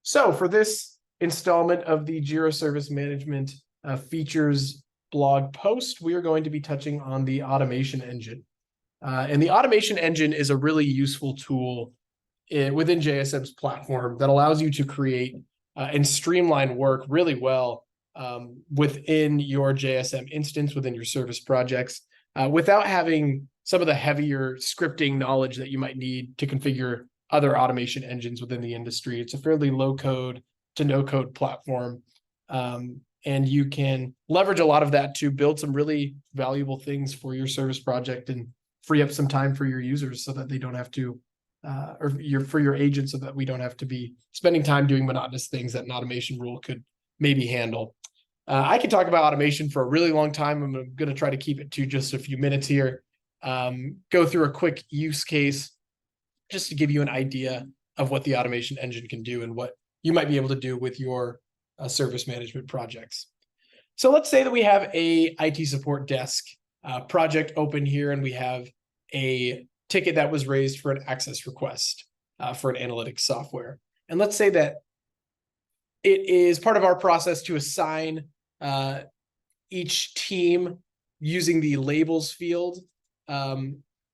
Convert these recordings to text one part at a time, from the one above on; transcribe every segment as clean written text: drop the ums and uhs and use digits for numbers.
So for this installment of the Jira Service Management features blog post, we are going to be touching on the automation engine. And the automation engine is a really useful tool within JSM's platform that allows you to create and streamline work really well within your JSM instance, within your service projects, without having some of the heavier scripting knowledge that you might need to configure other automation engines within the industry. It's a fairly low code to no code platform. And you can leverage a lot of that to build some really valuable things for your service project and free up some time for your users so that they don't have to, for your agents, so that we don't have to be spending time doing monotonous things that an automation rule could maybe handle. I could talk about automation for a really long time. I'm going to try to keep it to just a few minutes here. Go through a quick use case just to give you an idea of what the automation engine can do and what you might be able to do with your service management projects. So let's say that we have a IT support desk project open here, and we have a ticket that was raised for an access request for an analytics software. And let's say that it is part of our process to assign each team using the labels field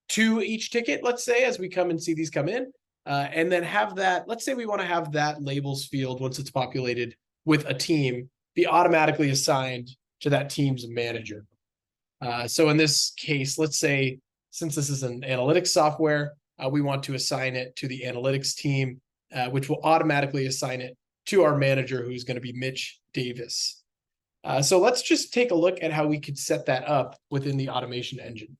to each ticket, let's say, as we come and see these come in, and then have that, let's say we want to have that labels field, once it's populated with a team, be automatically assigned to that team's manager. So in this case, let's say, since this is an analytics software, we want to assign it to the analytics team, which will automatically assign it to our manager, who's going to be Mitch Davis. So let's just take a look at how we could set that up within the automation engine.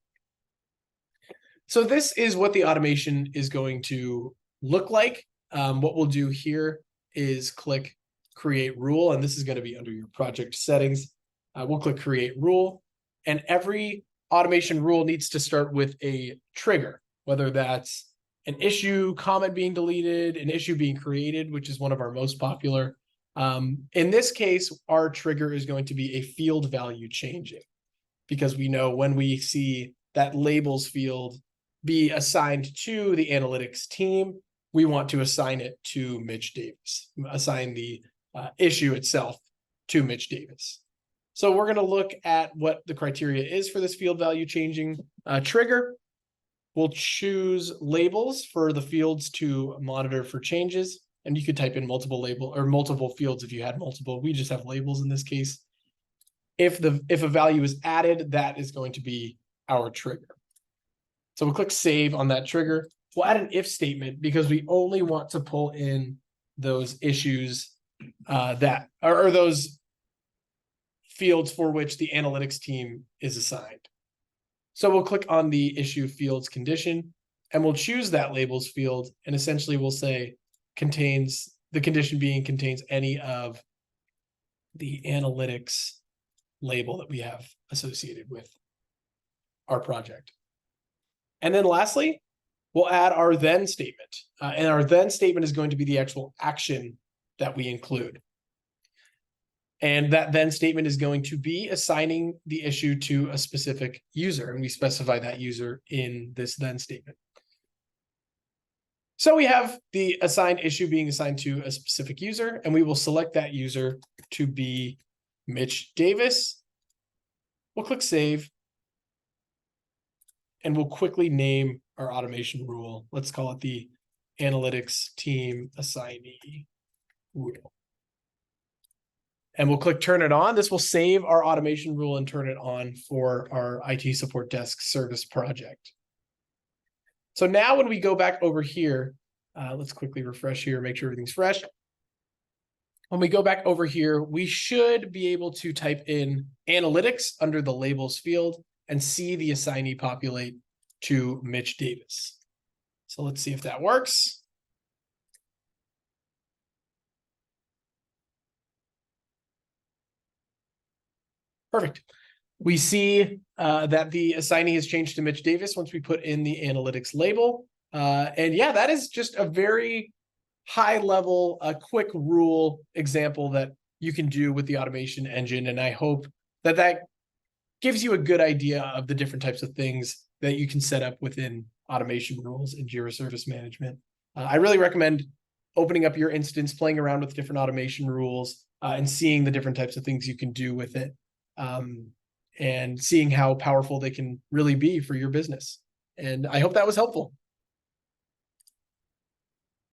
So this is what the automation is going to look like. What we'll do here is click Create Rule, and this is going to be under your project settings. We'll click Create Rule, and every automation rule needs to start with a trigger, whether that's an issue, comment being deleted, an issue being created, which is one of our most popular. In this case, our trigger is going to be a field value changing, because we know when we see that labels field be assigned to the analytics team, we want to assign it to Mitch Davis, assign the issue itself to Mitch Davis. So we're going to look at what the criteria is for this field value changing trigger. We'll choose labels for the fields to monitor for changes. And you could type in multiple label or multiple fields if you had multiple. We just have labels in this case. If a value is added, that is going to be our trigger. So we'll click Save on that trigger. We'll add an if statement because we only want to pull in those issues that are those fields for which the analytics team is assigned. So we'll click on the issue fields condition, and we'll choose that labels field, and essentially we'll say contains, the condition being contains any of the analytics label that we have associated with our project. And then lastly, we'll add our then statement. And our then statement is going to be the actual action that we include. And that then statement is going to be assigning the issue to a specific user. And we specify that user in this then statement. So we have the assigned issue being assigned to a specific user, and we will select that user to be Mitch Davis. We'll click Save. And we'll quickly name our automation rule. Let's call it the analytics team assignee rule. And we'll click Turn It On. This will save our automation rule and turn it on for our IT support desk service project. So now when we go back over here, let's quickly refresh here, make sure everything's fresh. When we go back over here, we should be able to type in analytics under the labels field and see the assignee populate to Mitch Davis. So let's see if that works. Perfect. We see that the assignee has changed to Mitch Davis once we put in the analytics label. And yeah, that is just a very high level, a quick rule example that you can do with the automation engine. And I hope that that gives you a good idea of the different types of things that you can set up within automation rules in Jira Service Management. I really recommend opening up your instance, playing around with different automation rules, and seeing the different types of things you can do with it, and seeing how powerful they can really be for your business. And I hope that was helpful.